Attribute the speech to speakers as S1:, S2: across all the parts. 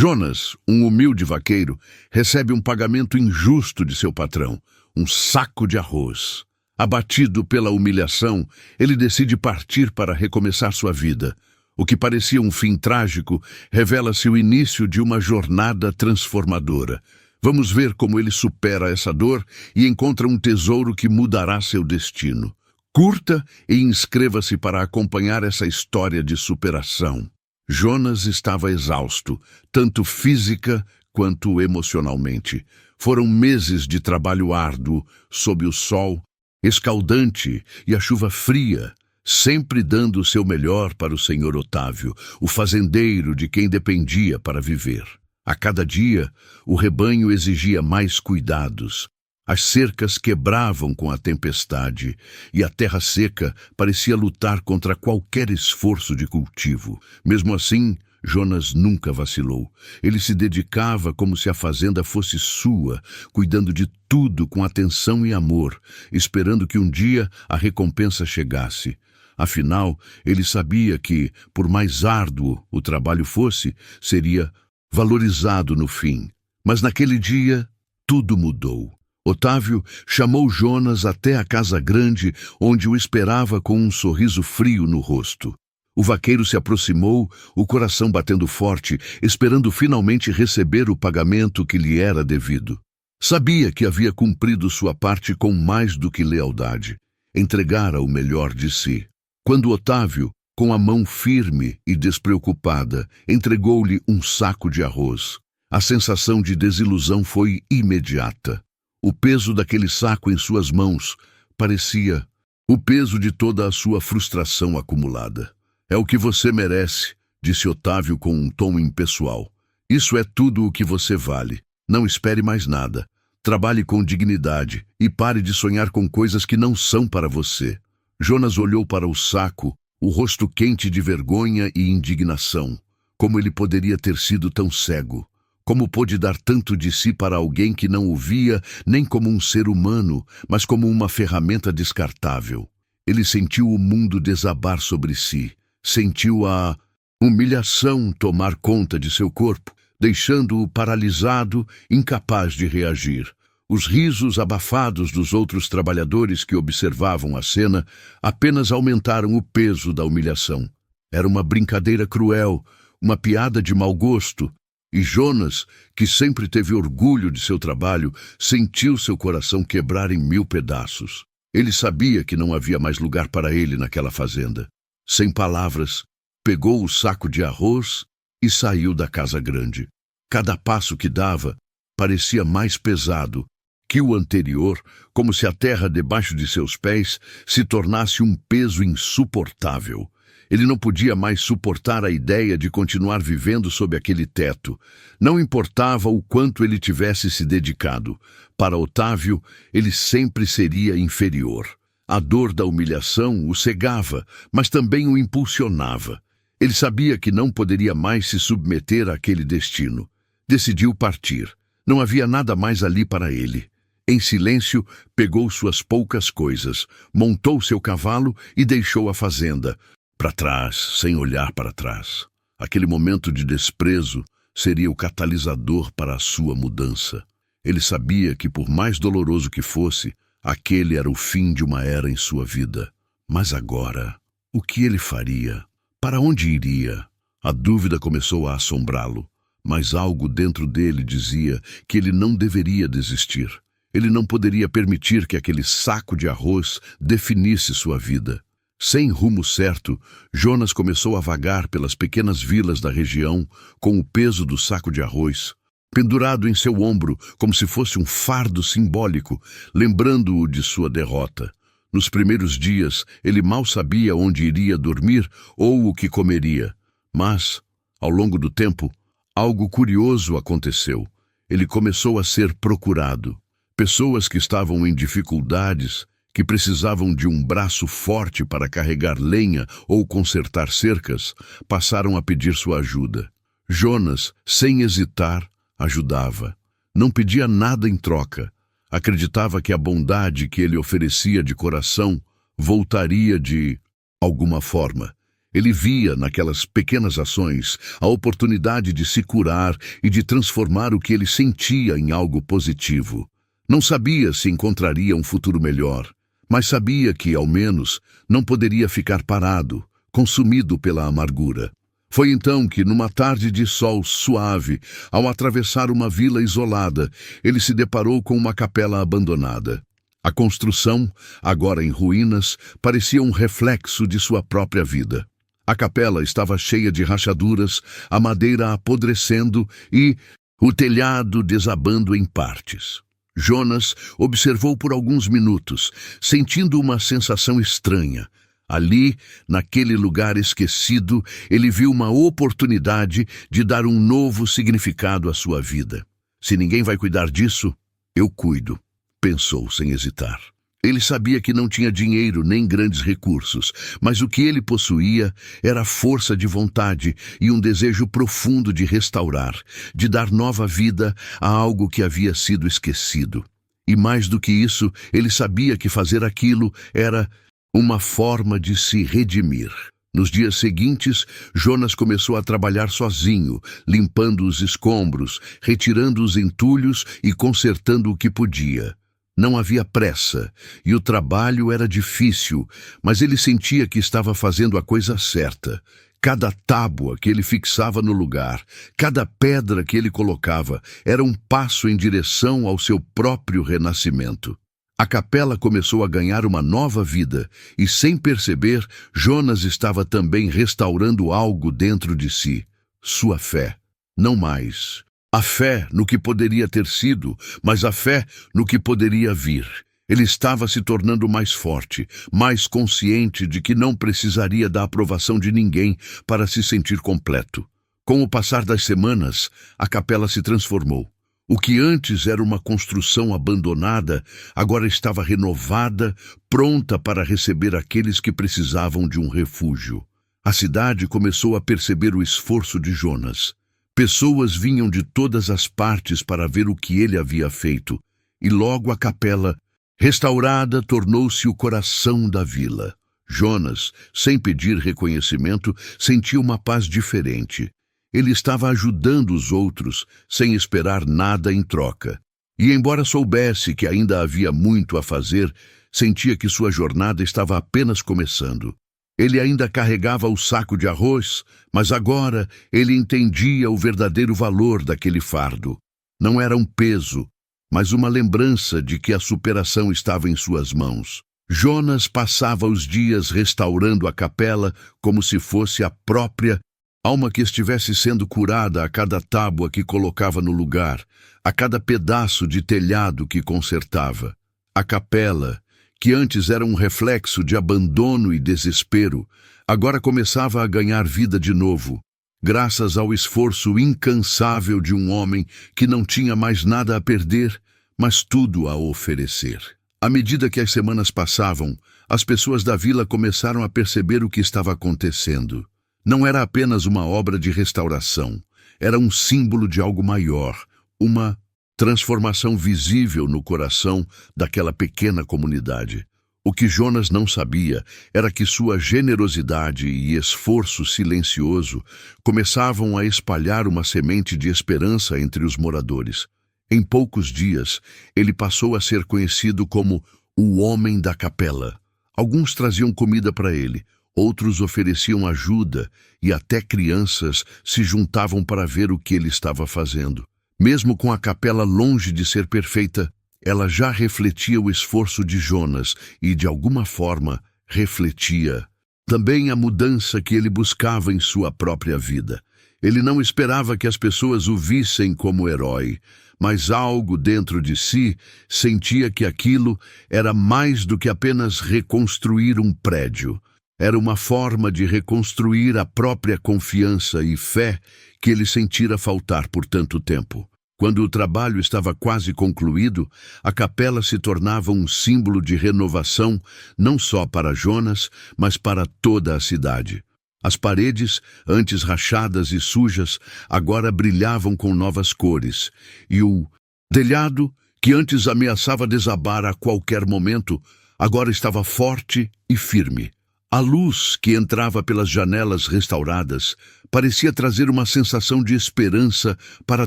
S1: Jonas, um humilde vaqueiro, recebe um pagamento injusto de seu patrão, um saco de arroz. Abatido pela humilhação, ele decide partir para recomeçar sua vida. O que parecia um fim trágico revela-se o início de uma jornada transformadora. Vamos ver como ele supera essa dor e encontra um tesouro que mudará seu destino. Curta e inscreva-se para acompanhar essa história de superação. Jonas estava exausto, tanto física quanto emocionalmente. Foram meses de trabalho árduo, sob o sol escaldante e a chuva fria, sempre dando o seu melhor para o senhor Otávio, o fazendeiro de quem dependia para viver. A cada dia, o rebanho exigia mais cuidados. As cercas quebravam com a tempestade e a terra seca parecia lutar contra qualquer esforço de cultivo. Mesmo assim, Jonas nunca vacilou. Ele se dedicava como se a fazenda fosse sua, cuidando de tudo com atenção e amor, esperando que um dia a recompensa chegasse. Afinal, ele sabia que, por mais árduo o trabalho fosse, seria valorizado no fim. Mas naquele dia, tudo mudou. Otávio chamou Jonas até a casa grande, onde o esperava com um sorriso frio no rosto. O vaqueiro se aproximou, o coração batendo forte, esperando finalmente receber o pagamento que lhe era devido. Sabia que havia cumprido sua parte com mais do que lealdade. Entregara o melhor de si. Quando Otávio, com a mão firme e despreocupada, entregou-lhe um saco de arroz, a sensação de desilusão foi imediata. O peso daquele saco em suas mãos parecia o peso de toda a sua frustração acumulada. É o que você merece, disse Otávio com um tom impessoal. Isso é tudo o que você vale. Não espere mais nada. Trabalhe com dignidade e pare de sonhar com coisas que não são para você. Jonas olhou para o saco, o rosto quente de vergonha e indignação. Como ele poderia ter sido tão cego? Como pôde dar tanto de si para alguém que não o via nem como um ser humano, mas como uma ferramenta descartável? Ele sentiu o mundo desabar sobre si. Sentiu a humilhação tomar conta de seu corpo, deixando-o paralisado, incapaz de reagir. Os risos abafados dos outros trabalhadores que observavam a cena apenas aumentaram o peso da humilhação. Era uma brincadeira cruel, uma piada de mau gosto, e Jonas, que sempre teve orgulho de seu trabalho, sentiu seu coração quebrar em 1000 pedaços. Ele sabia que não havia mais lugar para ele naquela fazenda. Sem palavras, pegou o saco de arroz e saiu da casa grande. Cada passo que dava parecia mais pesado que o anterior, como se a terra debaixo de seus pés se tornasse um peso insuportável. Ele não podia mais suportar a ideia de continuar vivendo sob aquele teto. Não importava o quanto ele tivesse se dedicado. Para Otávio, ele sempre seria inferior. A dor da humilhação o cegava, mas também o impulsionava. Ele sabia que não poderia mais se submeter àquele destino. Decidiu partir. Não havia nada mais ali para ele. Em silêncio, pegou suas poucas coisas, montou seu cavalo e deixou a fazenda. Para trás, sem olhar para trás. Aquele momento de desprezo seria o catalisador para a sua mudança. Ele sabia que, por mais doloroso que fosse, aquele era o fim de uma era em sua vida. Mas agora, o que ele faria? Para onde iria? A dúvida começou a assombrá-lo, mas algo dentro dele dizia que ele não deveria desistir. Ele não poderia permitir que aquele saco de arroz definisse sua vida. Sem rumo certo, Jonas começou a vagar pelas pequenas vilas da região com o peso do saco de arroz, pendurado em seu ombro como se fosse um fardo simbólico, lembrando-o de sua derrota. Nos primeiros dias, ele mal sabia onde iria dormir ou o que comeria. Mas, ao longo do tempo, algo curioso aconteceu. Ele começou a ser procurado. Pessoas que estavam em dificuldades, que precisavam de um braço forte para carregar lenha ou consertar cercas, passaram a pedir sua ajuda. Jonas, sem hesitar, ajudava. Não pedia nada em troca. Acreditava que a bondade que ele oferecia de coração voltaria de alguma forma. Ele via, naquelas pequenas ações, a oportunidade de se curar e de transformar o que ele sentia em algo positivo. Não sabia se encontraria um futuro melhor, mas sabia que, ao menos, não poderia ficar parado, consumido pela amargura. Foi então que, numa tarde de sol suave, ao atravessar uma vila isolada, ele se deparou com uma capela abandonada. A construção, agora em ruínas, parecia um reflexo de sua própria vida. A capela estava cheia de rachaduras, a madeira apodrecendo e o telhado desabando em partes. Jonas observou por alguns minutos, sentindo uma sensação estranha. Ali, naquele lugar esquecido, ele viu uma oportunidade de dar um novo significado à sua vida. Se ninguém vai cuidar disso, eu cuido, pensou sem hesitar. Ele sabia que não tinha dinheiro nem grandes recursos, mas o que ele possuía era força de vontade e um desejo profundo de restaurar, de dar nova vida a algo que havia sido esquecido. E mais do que isso, ele sabia que fazer aquilo era uma forma de se redimir. Nos dias seguintes, Jonas começou a trabalhar sozinho, limpando os escombros, retirando os entulhos e consertando o que podia. Não havia pressa, e o trabalho era difícil, mas ele sentia que estava fazendo a coisa certa. Cada tábua que ele fixava no lugar, cada pedra que ele colocava, era um passo em direção ao seu próprio renascimento. A capela começou a ganhar uma nova vida, e sem perceber, Jonas estava também restaurando algo dentro de si. Sua fé. Não mais a fé no que poderia ter sido, mas a fé no que poderia vir. Ele estava se tornando mais forte, mais consciente de que não precisaria da aprovação de ninguém para se sentir completo. Com o passar das semanas, a capela se transformou. O que antes era uma construção abandonada, agora estava renovada, pronta para receber aqueles que precisavam de um refúgio. A cidade começou a perceber o esforço de Jonas. Pessoas vinham de todas as partes para ver o que ele havia feito, e logo a capela, restaurada, tornou-se o coração da vila. Jonas, sem pedir reconhecimento, sentia uma paz diferente. Ele estava ajudando os outros, sem esperar nada em troca. E embora soubesse que ainda havia muito a fazer, sentia que sua jornada estava apenas começando. Ele ainda carregava o saco de arroz, mas agora ele entendia o verdadeiro valor daquele fardo. Não era um peso, mas uma lembrança de que a superação estava em suas mãos. Jonas passava os dias restaurando a capela como se fosse a própria alma que estivesse sendo curada a cada tábua que colocava no lugar, a cada pedaço de telhado que consertava. A capela, que antes era um reflexo de abandono e desespero, agora começava a ganhar vida de novo, graças ao esforço incansável de um homem que não tinha mais nada a perder, mas tudo a oferecer. À medida que as semanas passavam, as pessoas da vila começaram a perceber o que estava acontecendo. Não era apenas uma obra de restauração, era um símbolo de algo maior, uma transformação visível no coração daquela pequena comunidade. O que Jonas não sabia era que sua generosidade e esforço silencioso começavam a espalhar uma semente de esperança entre os moradores. Em poucos dias, ele passou a ser conhecido como o Homem da Capela. Alguns traziam comida para ele, outros ofereciam ajuda e até crianças se juntavam para ver o que ele estava fazendo. Mesmo com a capela longe de ser perfeita, ela já refletia o esforço de Jonas e, de alguma forma, refletia também a mudança que ele buscava em sua própria vida. Ele não esperava que as pessoas o vissem como herói, mas algo dentro de si sentia que aquilo era mais do que apenas reconstruir um prédio. Era uma forma de reconstruir a própria confiança e fé que ele sentira faltar por tanto tempo. Quando o trabalho estava quase concluído, a capela se tornava um símbolo de renovação não só para Jonas, mas para toda a cidade. As paredes, antes rachadas e sujas, agora brilhavam com novas cores, e o telhado, que antes ameaçava desabar a qualquer momento, agora estava forte e firme. A luz que entrava pelas janelas restauradas parecia trazer uma sensação de esperança para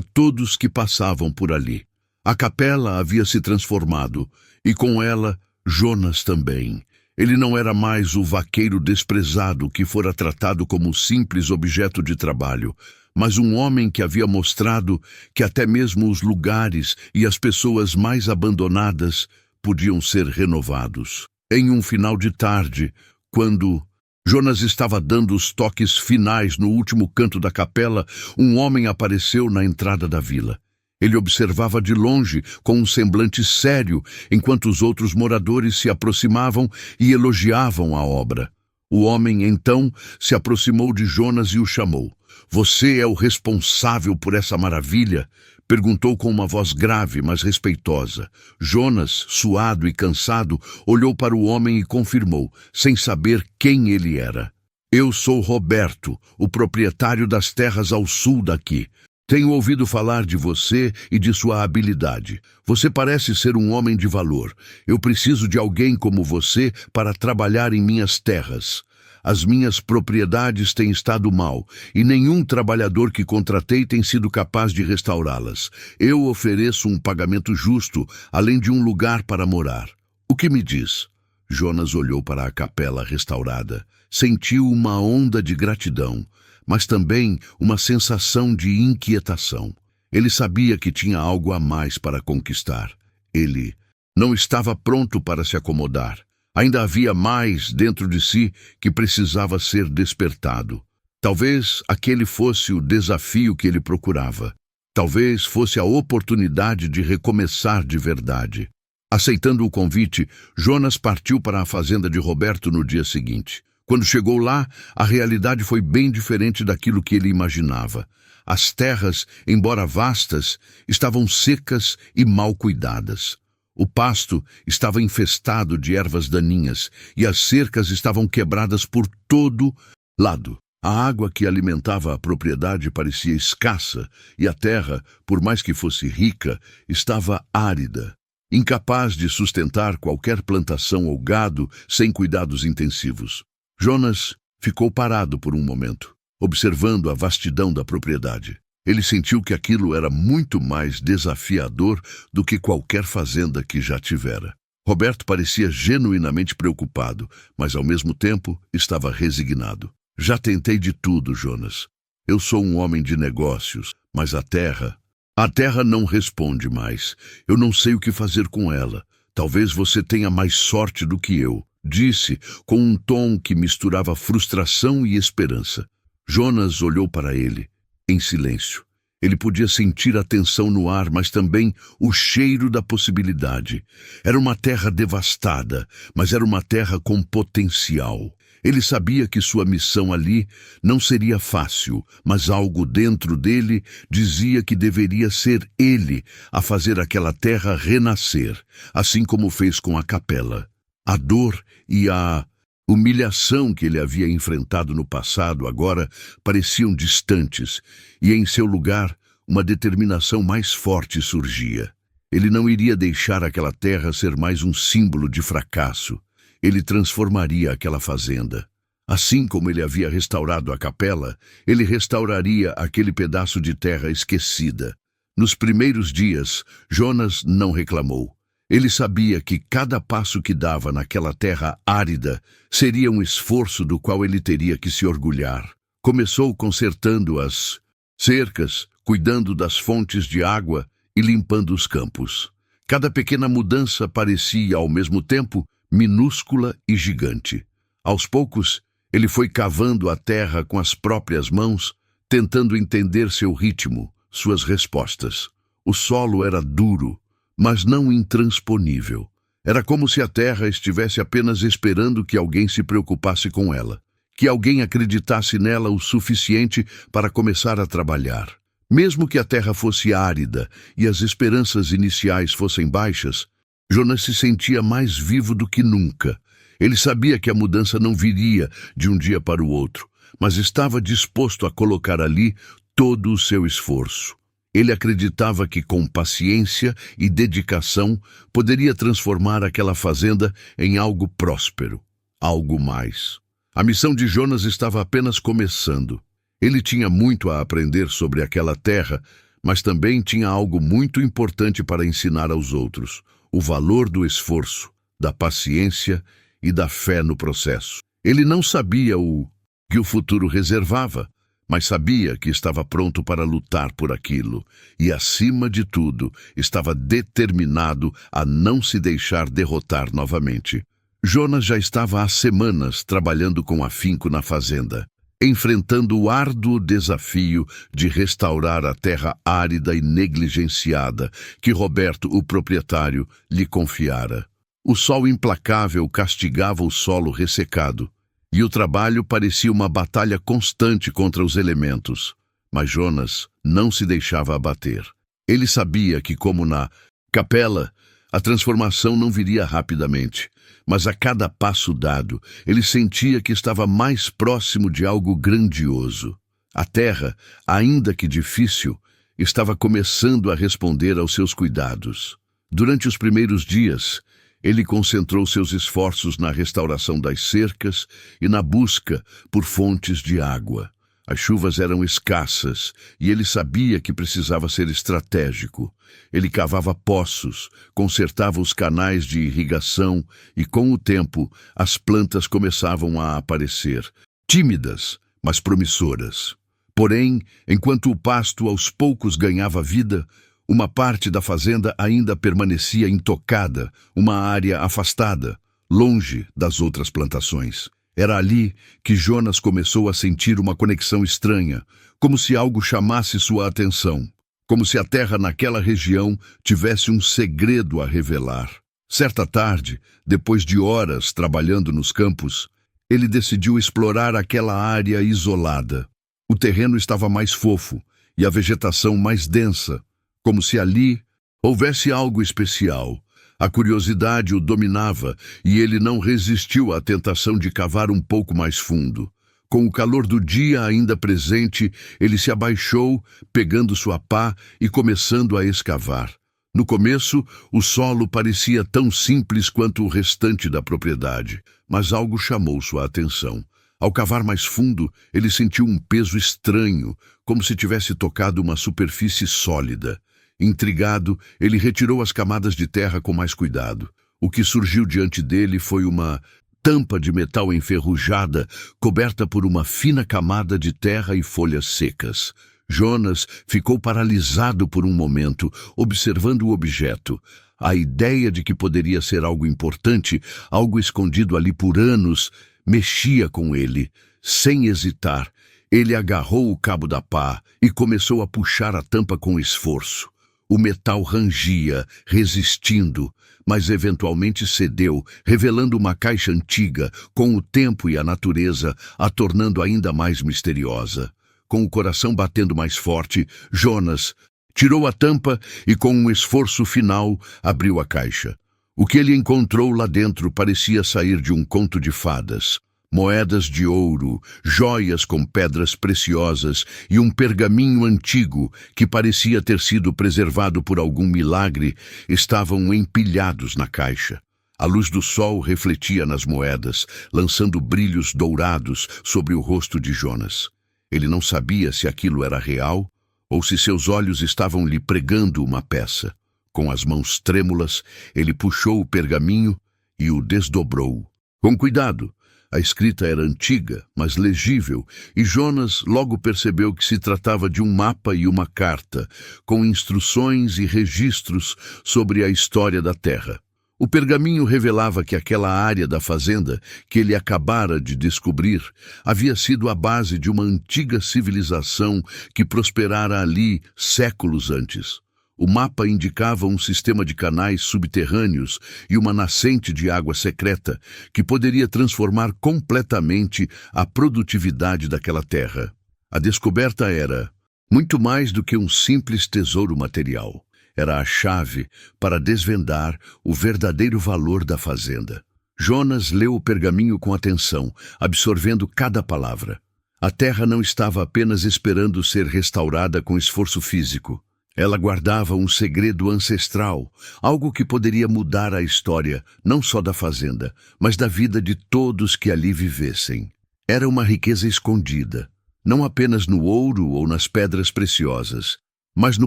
S1: todos que passavam por ali. A capela havia se transformado, e com ela Jonas também. Ele não era mais o vaqueiro desprezado que fora tratado como simples objeto de trabalho, mas um homem que havia mostrado que até mesmo os lugares e as pessoas mais abandonadas podiam ser renovados. Em um final de tarde, quando Jonas estava dando os toques finais no último canto da capela, um homem apareceu na entrada da vila. Ele observava de longe, com um semblante sério, enquanto os outros moradores se aproximavam e elogiavam a obra. O homem, então, se aproximou de Jonas e o chamou. "Você é o responsável por essa maravilha?" Perguntou com uma voz grave, mas respeitosa. Jonas, suado e cansado, olhou para o homem e confirmou, sem saber quem ele era. "Eu sou Roberto, o proprietário das terras ao sul daqui. Tenho ouvido falar de você e de sua habilidade. Você parece ser um homem de valor. Eu preciso de alguém como você para trabalhar em minhas terras. As minhas propriedades têm estado mal, e nenhum trabalhador que contratei tem sido capaz de restaurá-las. Eu ofereço um pagamento justo, além de um lugar para morar. O que me diz?" Jonas olhou para a capela restaurada. Sentiu uma onda de gratidão, mas também uma sensação de inquietação. Ele sabia que tinha algo a mais para conquistar. Ele não estava pronto para se acomodar. Ainda havia mais dentro de si que precisava ser despertado. Talvez aquele fosse o desafio que ele procurava. Talvez fosse a oportunidade de recomeçar de verdade. Aceitando o convite, Jonas partiu para a fazenda de Roberto no dia seguinte. Quando chegou lá, a realidade foi bem diferente daquilo que ele imaginava. As terras, embora vastas, estavam secas e mal cuidadas. O pasto estava infestado de ervas daninhas e as cercas estavam quebradas por todo lado. A água que alimentava a propriedade parecia escassa e a terra, por mais que fosse rica, estava árida, incapaz de sustentar qualquer plantação ou gado sem cuidados intensivos. Jonas ficou parado por um momento, observando a vastidão da propriedade. Ele sentiu que aquilo era muito mais desafiador do que qualquer fazenda que já tivera. Roberto parecia genuinamente preocupado, mas ao mesmo tempo estava resignado. "Já tentei de tudo, Jonas. Eu sou um homem de negócios, mas a terra não responde mais. Eu não sei o que fazer com ela. Talvez você tenha mais sorte do que eu", disse, com um tom que misturava frustração e esperança. Jonas olhou para ele, em silêncio. Ele podia sentir a tensão no ar, mas também o cheiro da possibilidade. Era uma terra devastada, mas era uma terra com potencial. Ele sabia que sua missão ali não seria fácil, mas algo dentro dele dizia que deveria ser ele a fazer aquela terra renascer, assim como fez com a capela. A dor e a humilhação que ele havia enfrentado no passado agora pareciam distantes, e em seu lugar uma determinação mais forte surgia. Ele não iria deixar aquela terra ser mais um símbolo de fracasso. Ele transformaria aquela fazenda. Assim como ele havia restaurado a capela, ele restauraria aquele pedaço de terra esquecida. Nos primeiros dias, Jonas não reclamou. Ele sabia que cada passo que dava naquela terra árida seria um esforço do qual ele teria que se orgulhar. Começou consertando as cercas, cuidando das fontes de água e limpando os campos. Cada pequena mudança parecia, ao mesmo tempo, minúscula e gigante. Aos poucos, ele foi cavando a terra com as próprias mãos, tentando entender seu ritmo, suas respostas. O solo era duro, mas não intransponível. Era como se a terra estivesse apenas esperando que alguém se preocupasse com ela, que alguém acreditasse nela o suficiente para começar a trabalhar. Mesmo que a terra fosse árida e as esperanças iniciais fossem baixas, Jonas se sentia mais vivo do que nunca. Ele sabia que a mudança não viria de um dia para o outro, mas estava disposto a colocar ali todo o seu esforço. Ele acreditava que com paciência e dedicação poderia transformar aquela fazenda em algo próspero, algo mais. A missão de Jonas estava apenas começando. Ele tinha muito a aprender sobre aquela terra, mas também tinha algo muito importante para ensinar aos outros: o valor do esforço, da paciência e da fé no processo. Ele não sabia o que o futuro reservava, mas sabia que estava pronto para lutar por aquilo e, acima de tudo, estava determinado a não se deixar derrotar novamente. Jonas já estava há semanas trabalhando com afinco na fazenda, enfrentando o árduo desafio de restaurar a terra árida e negligenciada que Roberto, o proprietário, lhe confiara. O sol implacável castigava o solo ressecado, e o trabalho parecia uma batalha constante contra os elementos. Mas Jonas não se deixava abater. Ele sabia que, como na capela, a transformação não viria rapidamente, mas a cada passo dado, ele sentia que estava mais próximo de algo grandioso. A terra, ainda que difícil, estava começando a responder aos seus cuidados. Durante os primeiros dias, ele concentrou seus esforços na restauração das cercas e na busca por fontes de água. As chuvas eram escassas e ele sabia que precisava ser estratégico. Ele cavava poços, consertava os canais de irrigação e, com o tempo, as plantas começavam a aparecer, tímidas, mas promissoras. Porém, enquanto o pasto aos poucos ganhava vida, uma parte da fazenda ainda permanecia intocada, uma área afastada, longe das outras plantações. Era ali que Jonas começou a sentir uma conexão estranha, como se algo chamasse sua atenção, como se a terra naquela região tivesse um segredo a revelar. Certa tarde, depois de horas trabalhando nos campos, ele decidiu explorar aquela área isolada. O terreno estava mais fofo e a vegetação mais densa, como se ali houvesse algo especial. A curiosidade o dominava e ele não resistiu à tentação de cavar um pouco mais fundo. Com o calor do dia ainda presente, ele se abaixou, pegando sua pá e começando a escavar. No começo, o solo parecia tão simples quanto o restante da propriedade, mas algo chamou sua atenção. Ao cavar mais fundo, ele sentiu um peso estranho, como se tivesse tocado uma superfície sólida. Intrigado, ele retirou as camadas de terra com mais cuidado. O que surgiu diante dele foi uma tampa de metal enferrujada, coberta por uma fina camada de terra e folhas secas. Jonas ficou paralisado por um momento, observando o objeto. A ideia de que poderia ser algo importante, algo escondido ali por anos, mexia com ele. Sem hesitar, ele agarrou o cabo da pá e começou a puxar a tampa com esforço. O metal rangia, resistindo, mas eventualmente cedeu, revelando uma caixa antiga, com o tempo e a natureza a tornando ainda mais misteriosa. Com o coração batendo mais forte, Jonas tirou a tampa e, com um esforço final, abriu a caixa. O que ele encontrou lá dentro parecia sair de um conto de fadas. Moedas de ouro, joias com pedras preciosas e um pergaminho antigo que parecia ter sido preservado por algum milagre estavam empilhados na caixa. A luz do sol refletia nas moedas, lançando brilhos dourados sobre o rosto de Jonas. Ele não sabia se aquilo era real ou se seus olhos estavam lhe pregando uma peça. Com as mãos trêmulas, ele puxou o pergaminho e o desdobrou. Com cuidado. A escrita era antiga, mas legível, e Jonas logo percebeu que se tratava de um mapa e uma carta, com instruções e registros sobre a história da terra. O pergaminho revelava que aquela área da fazenda, que ele acabara de descobrir, havia sido a base de uma antiga civilização que prosperara ali séculos antes. O mapa indicava um sistema de canais subterrâneos e uma nascente de água secreta que poderia transformar completamente a produtividade daquela terra. A descoberta era muito mais do que um simples tesouro material. Era a chave para desvendar o verdadeiro valor da fazenda. Jonas leu o pergaminho com atenção, absorvendo cada palavra. A terra não estava apenas esperando ser restaurada com esforço físico. Ela guardava um segredo ancestral, algo que poderia mudar a história, não só da fazenda, mas da vida de todos que ali vivessem. Era uma riqueza escondida, não apenas no ouro ou nas pedras preciosas, mas no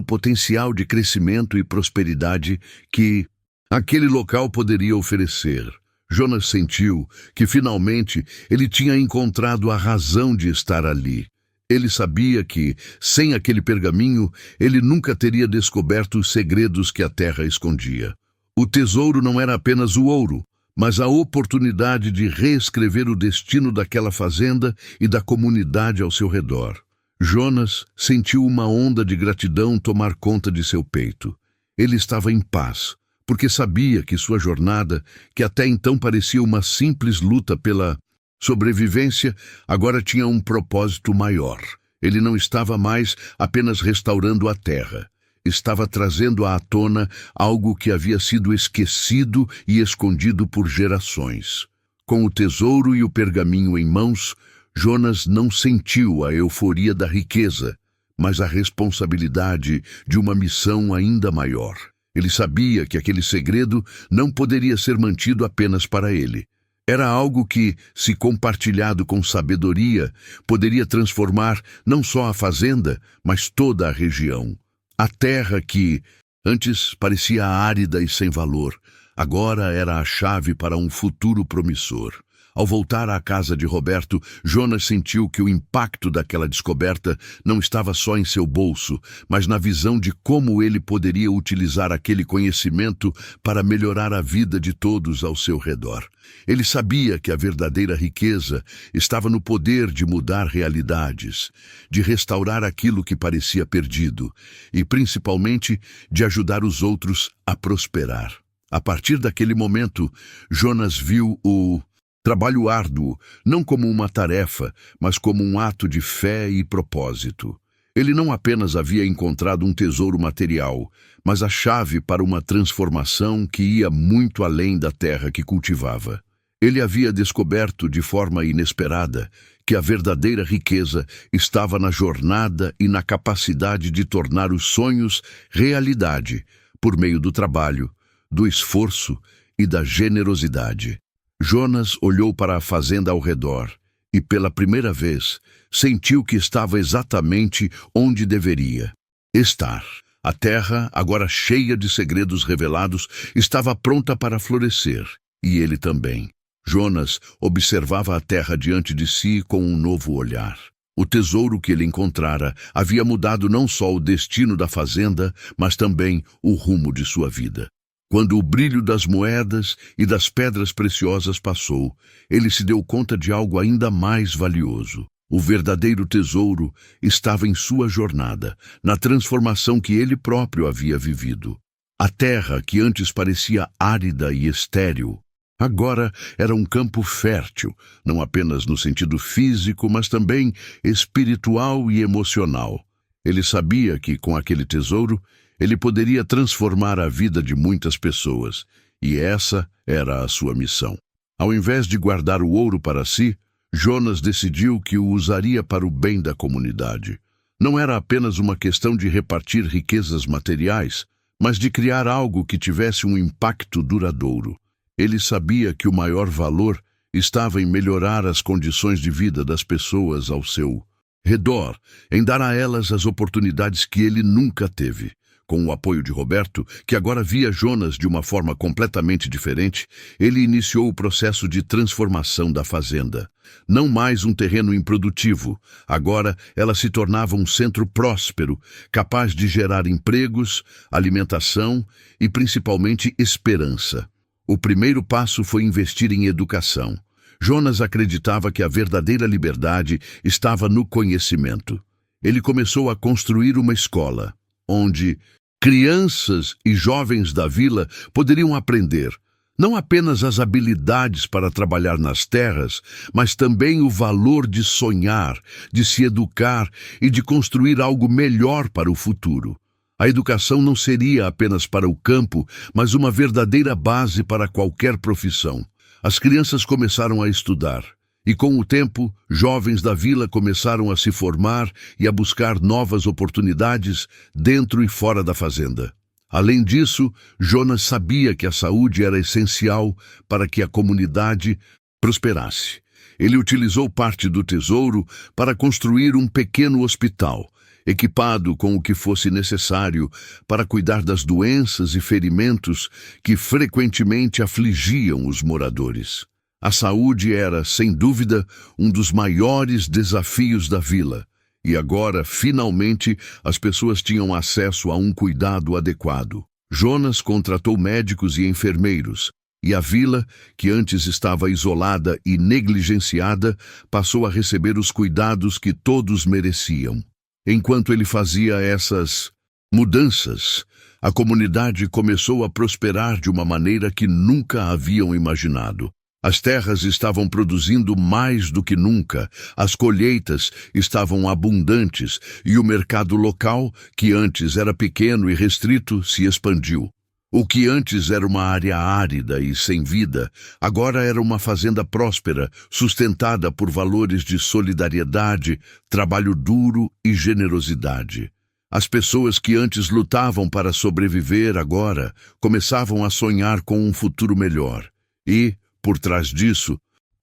S1: potencial de crescimento e prosperidade que aquele local poderia oferecer. Jonas sentiu que finalmente ele tinha encontrado a razão de estar ali. Ele sabia que, sem aquele pergaminho, ele nunca teria descoberto os segredos que a terra escondia. O tesouro não era apenas o ouro, mas a oportunidade de reescrever o destino daquela fazenda e da comunidade ao seu redor. Jonas sentiu uma onda de gratidão tomar conta de seu peito. Ele estava em paz, porque sabia que sua jornada, que até então parecia uma simples luta pela sobrevivência, agora tinha um propósito maior. Ele não estava mais apenas restaurando a terra. Estava trazendo à tona algo que havia sido esquecido e escondido por gerações. Com o tesouro e o pergaminho em mãos, Jonas não sentiu a euforia da riqueza, mas a responsabilidade de uma missão ainda maior. Ele sabia que aquele segredo não poderia ser mantido apenas para ele. Era algo que, se compartilhado com sabedoria, poderia transformar não só a fazenda, mas toda a região. A terra que, antes parecia árida e sem valor, agora era a chave para um futuro promissor. Ao voltar à casa de Roberto, Jonas sentiu que o impacto daquela descoberta não estava só em seu bolso, mas na visão de como ele poderia utilizar aquele conhecimento para melhorar a vida de todos ao seu redor. Ele sabia que a verdadeira riqueza estava no poder de mudar realidades, de restaurar aquilo que parecia perdido e, principalmente, de ajudar os outros a prosperar. A partir daquele momento, Jonas viu o trabalho árduo, não como uma tarefa, mas como um ato de fé e propósito. Ele não apenas havia encontrado um tesouro material, mas a chave para uma transformação que ia muito além da terra que cultivava. Ele havia descoberto de forma inesperada que a verdadeira riqueza estava na jornada e na capacidade de tornar os sonhos realidade, por meio do trabalho, do esforço e da generosidade. Jonas olhou para a fazenda ao redor e, pela primeira vez, sentiu que estava exatamente onde deveria estar. A terra, agora cheia de segredos revelados, estava pronta para florescer, e ele também. Jonas observava a terra diante de si com um novo olhar. O tesouro que ele encontrara havia mudado não só o destino da fazenda, mas também o rumo de sua vida. Quando o brilho das moedas e das pedras preciosas passou, ele se deu conta de algo ainda mais valioso. O verdadeiro tesouro estava em sua jornada, na transformação que ele próprio havia vivido. A terra, que antes parecia árida e estéril, agora era um campo fértil, não apenas no sentido físico, mas também espiritual e emocional. Ele sabia que, com aquele tesouro, ele poderia transformar a vida de muitas pessoas, e essa era a sua missão. Ao invés de guardar o ouro para si, Jonas decidiu que o usaria para o bem da comunidade. Não era apenas uma questão de repartir riquezas materiais, mas de criar algo que tivesse um impacto duradouro. Ele sabia que o maior valor estava em melhorar as condições de vida das pessoas ao seu redor, em dar a elas as oportunidades que ele nunca teve. Com o apoio de Roberto, que agora via Jonas de uma forma completamente diferente, ele iniciou o processo de transformação da fazenda. Não mais um terreno improdutivo, agora ela se tornava um centro próspero, capaz de gerar empregos, alimentação e principalmente esperança. O primeiro passo foi investir em educação. Jonas acreditava que a verdadeira liberdade estava no conhecimento. Ele começou a construir uma escola, onde crianças e jovens da vila poderiam aprender não apenas as habilidades para trabalhar nas terras, mas também o valor de sonhar, de se educar e de construir algo melhor para o futuro. A educação não seria apenas para o campo, mas uma verdadeira base para qualquer profissão. As crianças começaram a estudar. E com o tempo, jovens da vila começaram a se formar e a buscar novas oportunidades dentro e fora da fazenda. Além disso, Jonas sabia que a saúde era essencial para que a comunidade prosperasse. Ele utilizou parte do tesouro para construir um pequeno hospital, equipado com o que fosse necessário para cuidar das doenças e ferimentos que frequentemente afligiam os moradores. A saúde era, sem dúvida, um dos maiores desafios da vila, e agora, finalmente, as pessoas tinham acesso a um cuidado adequado. Jonas contratou médicos e enfermeiros, e a vila, que antes estava isolada e negligenciada, passou a receber os cuidados que todos mereciam. Enquanto ele fazia essas mudanças, a comunidade começou a prosperar de uma maneira que nunca haviam imaginado. As terras estavam produzindo mais do que nunca, as colheitas estavam abundantes e o mercado local, que antes era pequeno e restrito, se expandiu. O que antes era uma área árida e sem vida, agora era uma fazenda próspera, sustentada por valores de solidariedade, trabalho duro e generosidade. As pessoas que antes lutavam para sobreviver agora começavam a sonhar com um futuro melhor. E, por trás disso,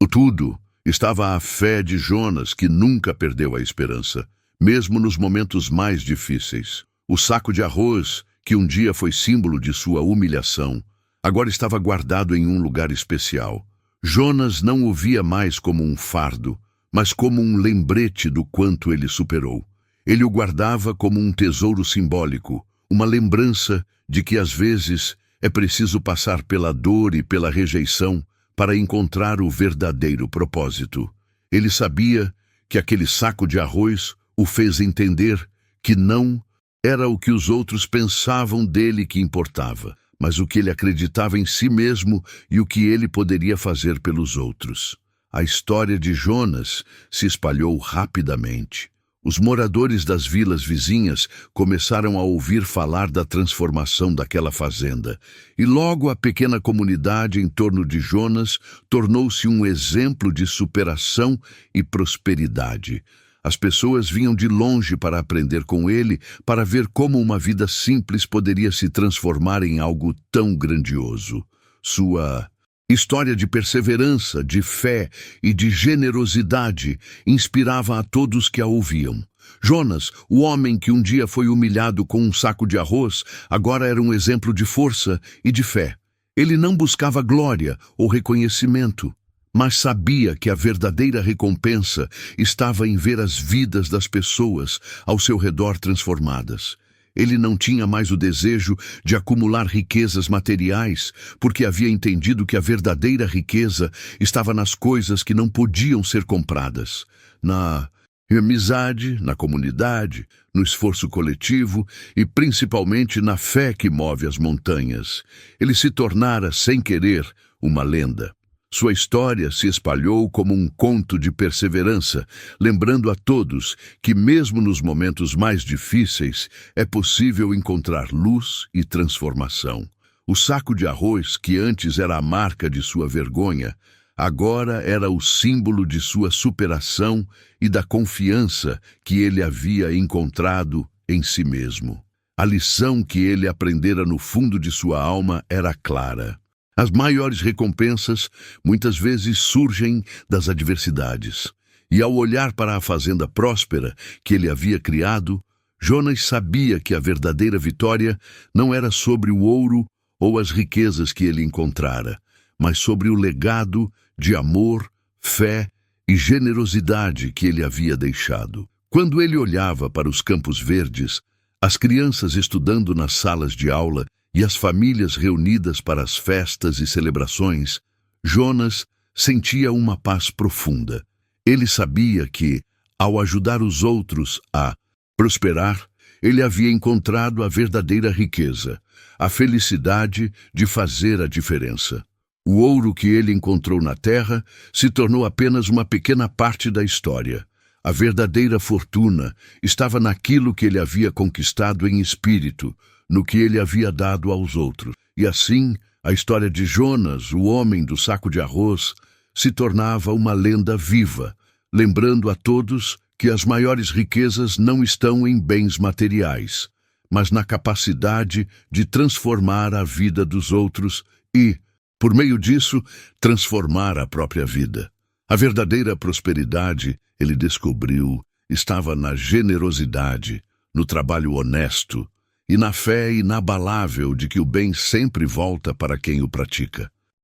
S1: tudo, estava a fé de Jonas, que nunca perdeu a esperança, mesmo nos momentos mais difíceis. O saco de arroz, que um dia foi símbolo de sua humilhação, agora estava guardado em um lugar especial. Jonas não o via mais como um fardo, mas como um lembrete do quanto ele superou. Ele o guardava como um tesouro simbólico, uma lembrança de que às vezes é preciso passar pela dor e pela rejeição para encontrar o verdadeiro propósito. Ele sabia que aquele saco de arroz o fez entender que não era o que os outros pensavam dele que importava, mas o que ele acreditava em si mesmo e o que ele poderia fazer pelos outros. A história de Jonas se espalhou rapidamente. Os moradores das vilas vizinhas começaram a ouvir falar da transformação daquela fazenda, e logo a pequena comunidade em torno de Jonas tornou-se um exemplo de superação e prosperidade. As pessoas vinham de longe para aprender com ele, para ver como uma vida simples poderia se transformar em algo tão grandioso. Sua história de perseverança, de fé e de generosidade inspirava a todos que a ouviam. Jonas, o homem que um dia foi humilhado com um saco de arroz, agora era um exemplo de força e de fé. Ele não buscava glória ou reconhecimento, mas sabia que a verdadeira recompensa estava em ver as vidas das pessoas ao seu redor transformadas. Ele não tinha mais o desejo de acumular riquezas materiais, porque havia entendido que a verdadeira riqueza estava nas coisas que não podiam ser compradas, na amizade, na comunidade, no esforço coletivo e principalmente na fé que move as montanhas. Ele se tornara, sem querer, uma lenda. Sua história se espalhou como um conto de perseverança, lembrando a todos que mesmo nos momentos mais difíceis é possível encontrar luz e transformação. O saco de arroz, que antes era a marca de sua vergonha, agora era o símbolo de sua superação e da confiança que ele havia encontrado em si mesmo. A lição que ele aprendera no fundo de sua alma era clara. As maiores recompensas muitas vezes surgem das adversidades. E ao olhar para a fazenda próspera que ele havia criado, Jonas sabia que a verdadeira vitória não era sobre o ouro ou as riquezas que ele encontrara, mas sobre o legado de amor, fé e generosidade que ele havia deixado. Quando ele olhava para os campos verdes, as crianças estudando nas salas de aula e as famílias reunidas para as festas e celebrações, Jonas sentia uma paz profunda. Ele sabia que, ao ajudar os outros a prosperar, ele havia encontrado a verdadeira riqueza, a felicidade de fazer a diferença. O ouro que ele encontrou na terra se tornou apenas uma pequena parte da história. A verdadeira fortuna estava naquilo que ele havia conquistado em espírito, no que ele havia dado aos outros. E assim, a história de Jonas, o homem do saco de arroz, se tornava uma lenda viva, lembrando a todos que as maiores riquezas não estão em bens materiais, mas na capacidade de transformar a vida dos outros e, por meio disso, transformar a própria vida. A verdadeira prosperidade, ele descobriu, estava na generosidade, no trabalho honesto e na fé inabalável de que o bem sempre volta para quem o pratica.